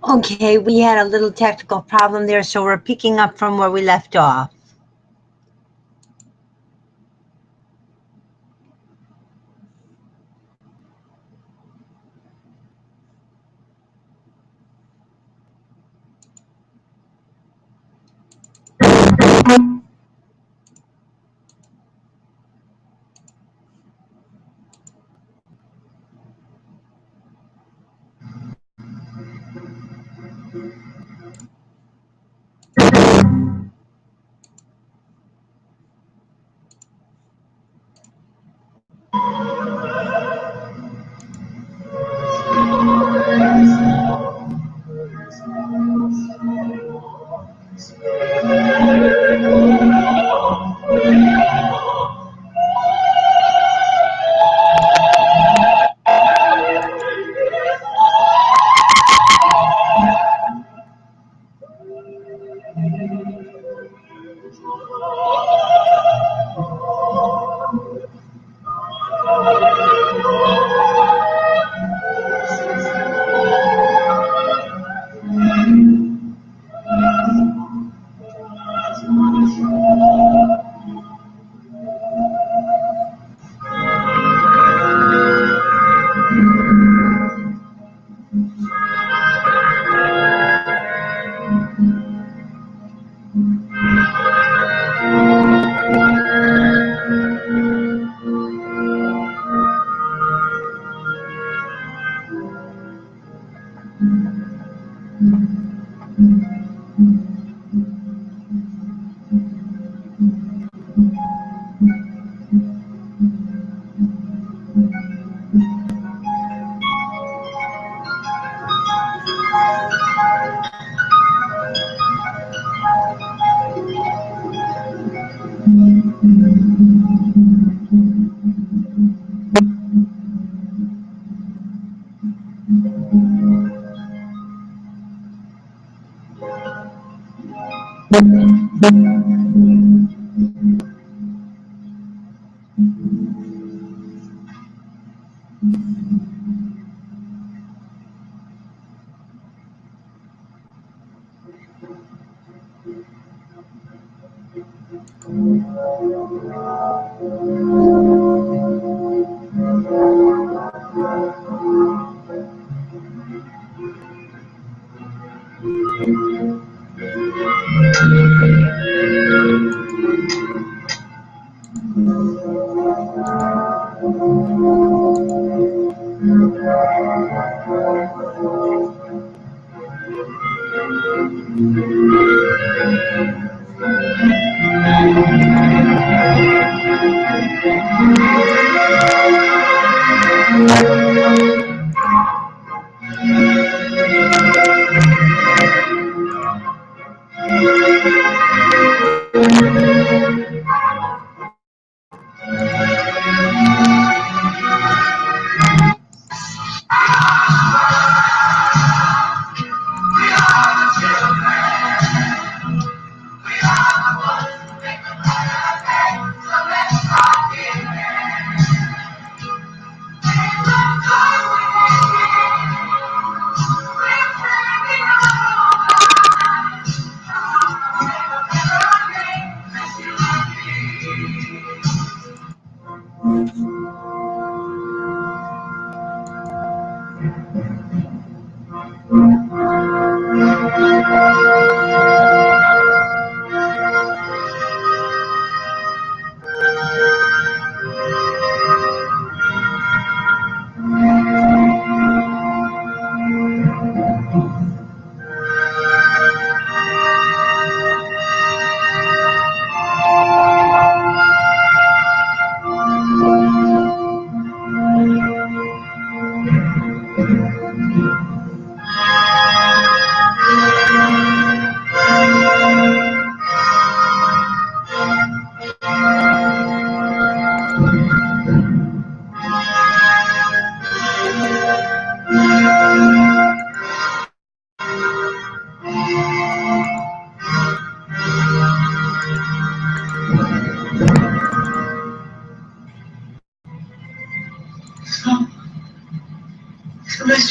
Okay, we had a little technical problem there, so we're picking up from where we left off.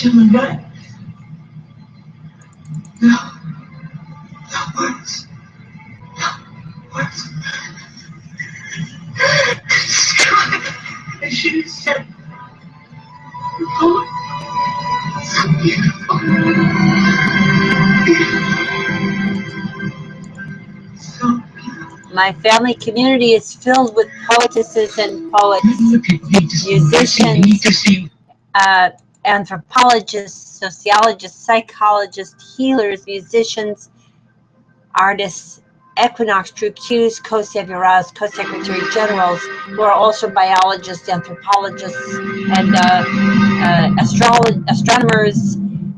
Human being. I should have said, oh, so beautiful. So beautiful. My family community is filled with poetesses and poets, musicians, anthropologists, sociologists, psychologists, healers, musicians, artists, Equinox, True Qs, co-saviorahs, co-secretary generals, who are also biologists, anthropologists, and astronomers,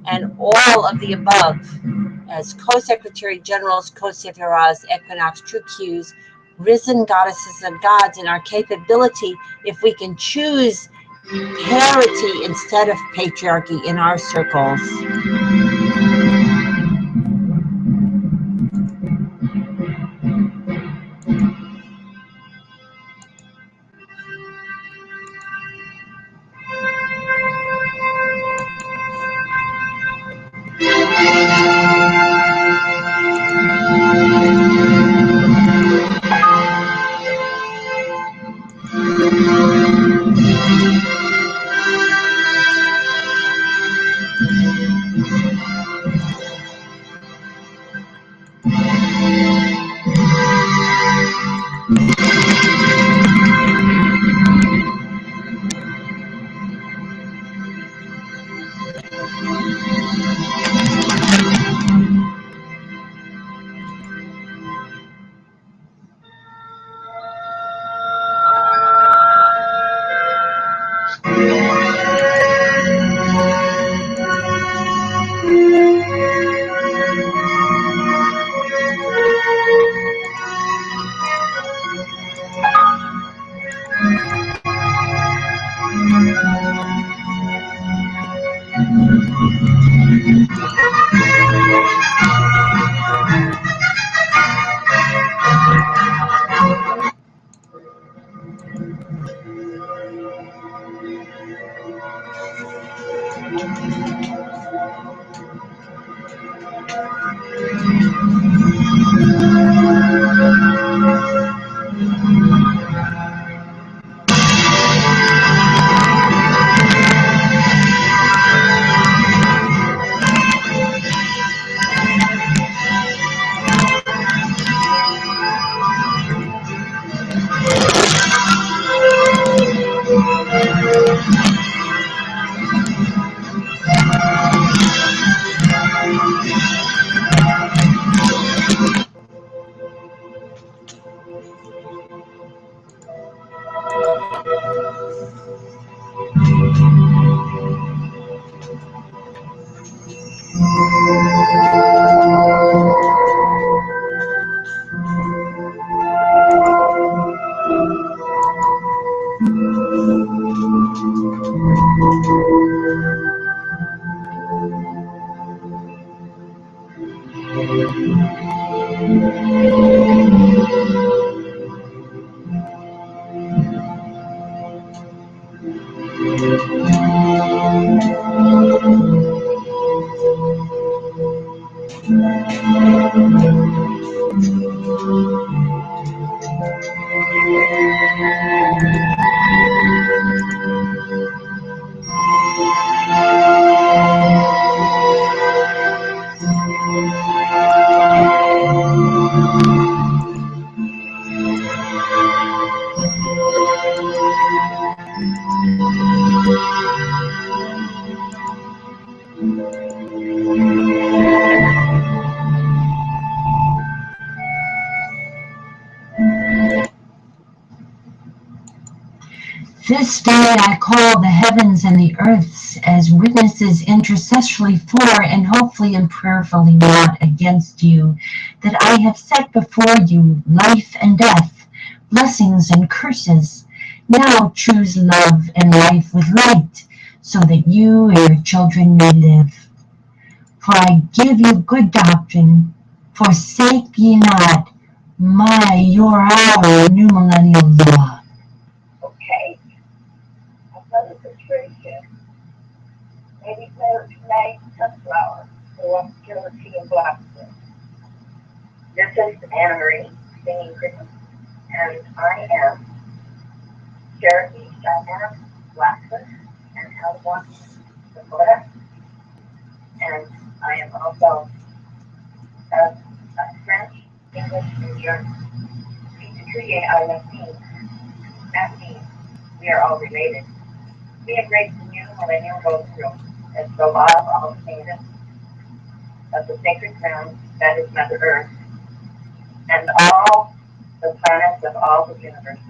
and all of the above, as co-secretary generals, co-saviorahs, Equinox, True Qs, risen goddesses and gods, in our capability, if we can choose parity instead of patriarchy in our circles. This day I call the heavens and the earths as witnesses intercessorily for and hopefully and prayerfully not against you, that I have set before you life and death, blessings and curses. Now choose love and life with light, so that you and your children may live. For I give you good doctrine, forsake ye not your our new millennial law. Okay. Another Patricia. Maybe better tonight, sunflower. This is Anna Marie singing Christmas, and I am Cherokee, Cheyenne, Alaska, and California, Dakota, and I am also a French, English, and German. Puis à la fille, that means we are all related. We embrace the new millennial growth through as the law of all changes of the sacred ground that is Mother Earth, and all the planets of all the universes.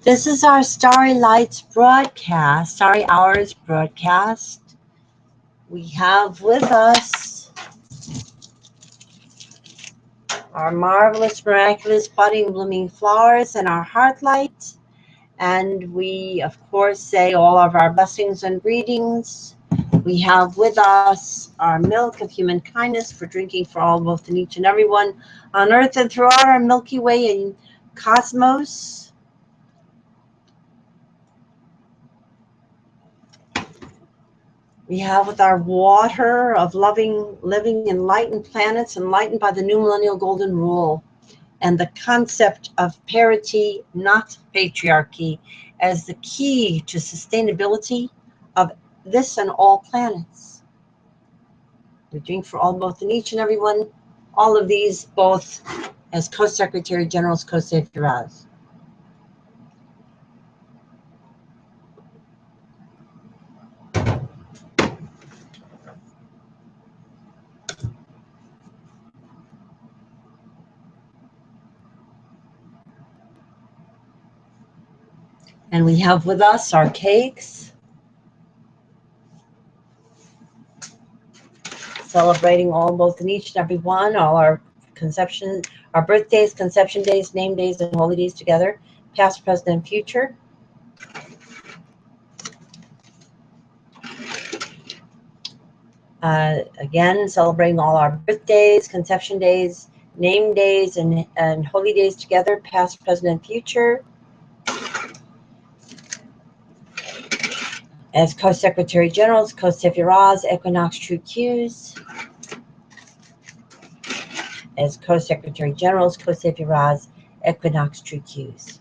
This is our Starry Lights broadcast, Starry Hours broadcast. We have with us our marvelous, miraculous, budding, blooming flowers and our heart light. And we, of course, say all of our blessings and greetings. We have with us our milk of human kindness for drinking for all, both and each and everyone on earth and throughout our Milky Way and cosmos. We have with our water of loving, living, enlightened planets, enlightened by the new millennial golden rule, and the concept of parity, not patriarchy, as the key to sustainability of this and all planets. We drink for all, both and each and every one, all of these, both as Co-Secretary Generals, Co-SZT. And we have with us our cakes, celebrating all, both and each and every one, all our conception, our birthdays, conception days, name days, and holy days together, past, present, and future. Again, celebrating all our birthdays, conception days, name days, and holy days together, past, present, and future. As Co-Secretary Generals, Co-SZT, Equinox True Cues. As Co-Secretary Generals, Co-SZT, Equinox True Cues.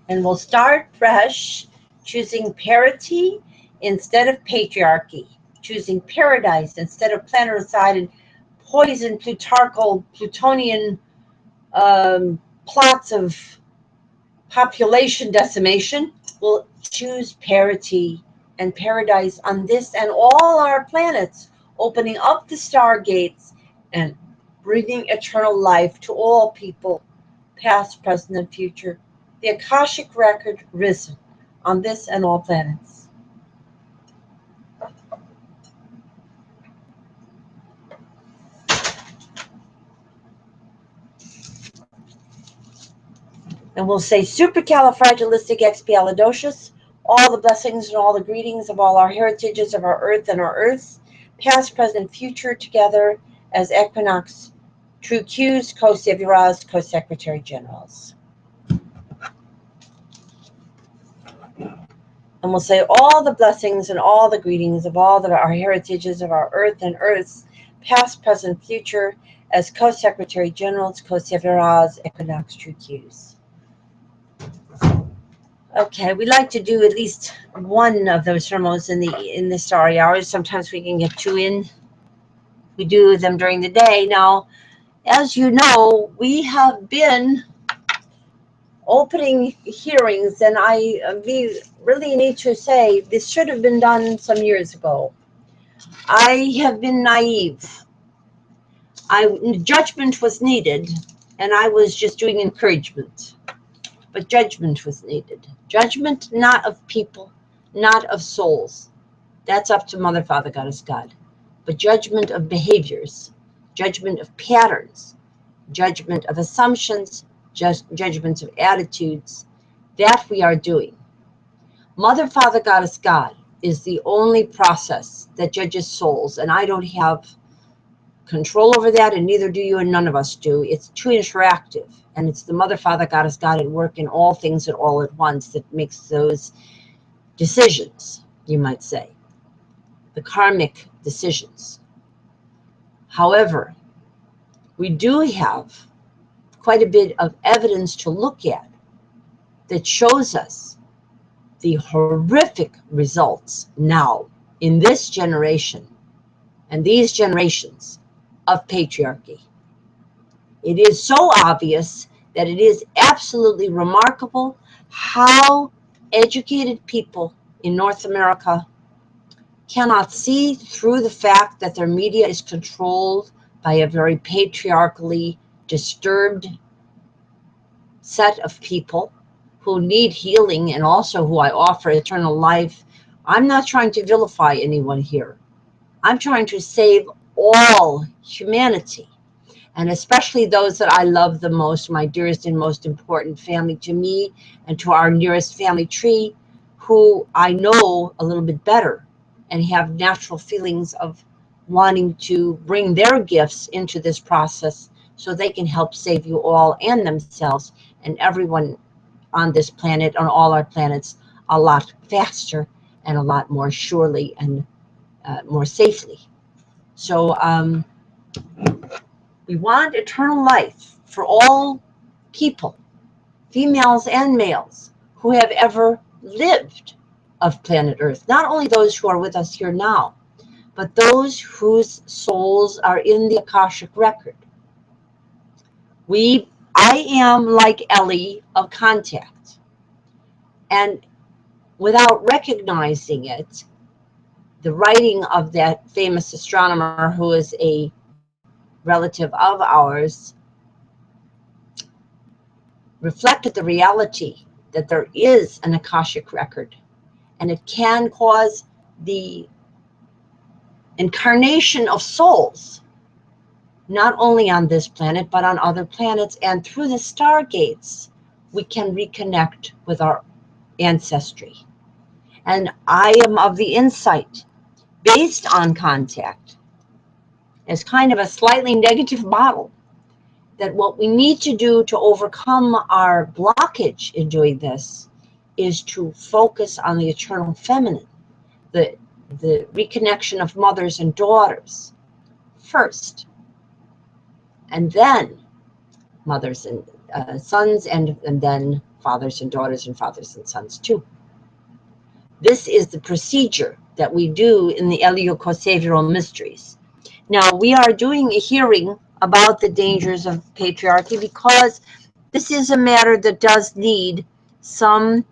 And we'll start fresh, choosing parity instead of patriarchy, choosing paradise instead of planeticide and poison, plutarchal, plutonian plots of population decimation. We'll choose parity and paradise on this and all our planets, opening up the stargates and bringing eternal life to all people, past, present, and future. The Akashic record risen on this and all planets. And we'll say supercalifragilisticexpialidocious, all the blessings and all the greetings of all our heritages of our earth and our earths, past, present, future, together as equinox, true Qs, co-saviors, co-secretary generals. And we'll say all the blessings and all the greetings of all our heritages of our earth and earths, past, present, future, as co-secretary generals, co-saviors, equinox, true Qs. Okay, we like to do at least one of those ceremonies in the starry hours. Sometimes we can get two in. We do them during the day. Now, as you know, we have been opening hearings, and we really need to say this should have been done some years ago. I have been naive. Judgment was needed, and I was just doing encouragement. But judgment was needed. Judgment not of people, not of souls. That's up to Mother, Father, Goddess, God. But judgment of behaviors, judgment of patterns, judgment of assumptions, judgments of attitudes. That we are doing. Mother, Father, Goddess, God is the only process that judges souls, and I don't have control over that, and neither do you, and none of us do. It's too interactive, and it's the Mother, Father, Goddess, God at work in all things and all at once that makes those decisions, you might say, the karmic decisions. However, we do have quite a bit of evidence to look at that shows us the horrific results now in this generation and these generations of patriarchy. It is so obvious that it is absolutely remarkable how educated people in North America cannot see through the fact that their media is controlled by a very patriarchally disturbed set of people who need healing, and also who I offer eternal life. I'm not trying to vilify anyone here. I'm trying to save all humanity, and especially those that I love the most, my dearest and most important family to me and to our nearest family tree, who I know a little bit better and have natural feelings of wanting to bring their gifts into this process so they can help save you all and themselves and everyone on this planet, on all our planets, a lot faster and a lot more surely and more safely. So we want eternal life for all people, females and males, who have ever lived of planet Earth. Not only those who are with us here now, but those whose souls are in the Akashic record. I am like Ellie of contact. And without recognizing it, the writing of that famous astronomer who is a relative of ours reflected the reality that there is an Akashic record, and it can cause the incarnation of souls, not only on this planet, but on other planets, and through the stargates, we can reconnect with our ancestry. And I am of the insight, based on contact, as kind of a slightly negative model, that what we need to do to overcome our blockage in doing this is to focus on the eternal feminine, the reconnection of mothers and daughters first, and then mothers and sons, and then fathers and daughters and fathers and sons too. This is the procedure that we do in the Heliocosaviral mysteries. Now, we are doing a hearing about the dangers of patriarchy because this is a matter that does need some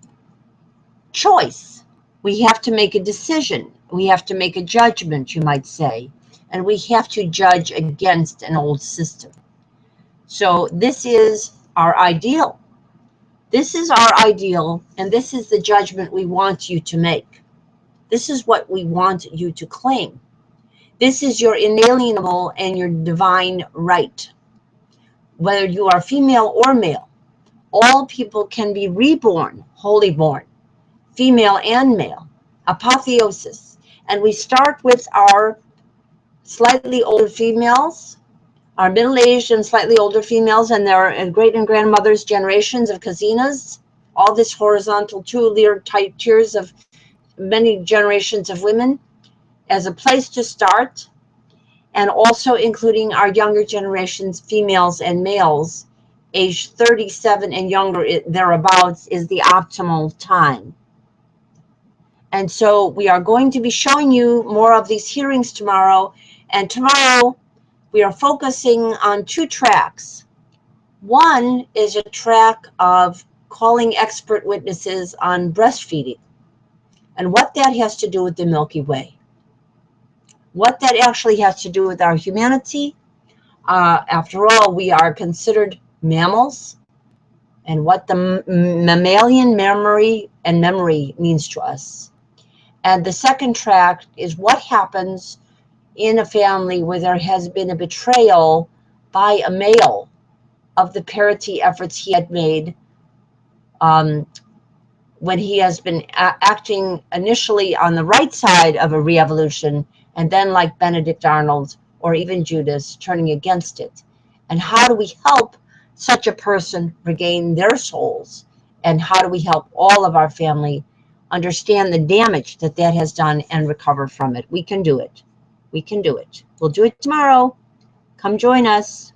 choice. We have to make a decision. We have to make a judgment, you might say, and we have to judge against an old system. So this is our ideal. This is our ideal, and this is the judgment we want you to make. This is what we want you to claim. This is your inalienable and your divine right. Whether you are female or male, all people can be reborn, holy born, female and male, apotheosis. And we start with our slightly older females, our middle-aged and slightly older females, and their great and grandmothers' generations of Kazinas, all this horizontal two-layer tight tiers of many generations of women as a place to start, and also including our younger generations, females and males, age 37 and younger, thereabouts, is the optimal time. And so we are going to be showing you more of these hearings tomorrow. And tomorrow we are focusing on 2 tracks. One is a track of calling expert witnesses on breastfeeding and what that has to do with the Milky Way. What that actually has to do with our humanity. After all, we are considered mammals, and what the mammalian memory means to us. And the second track is what happens in a family where there has been a betrayal by a male of the parity efforts he had made when he has been acting initially on the right side of a re-evolution, and then, like Benedict Arnold or even Judas, turning against it. And how do we help such a person regain their souls? And how do we help all of our family understand the damage that that has done and recover from it? We can do it. We can do it. We'll do it tomorrow. Come join us.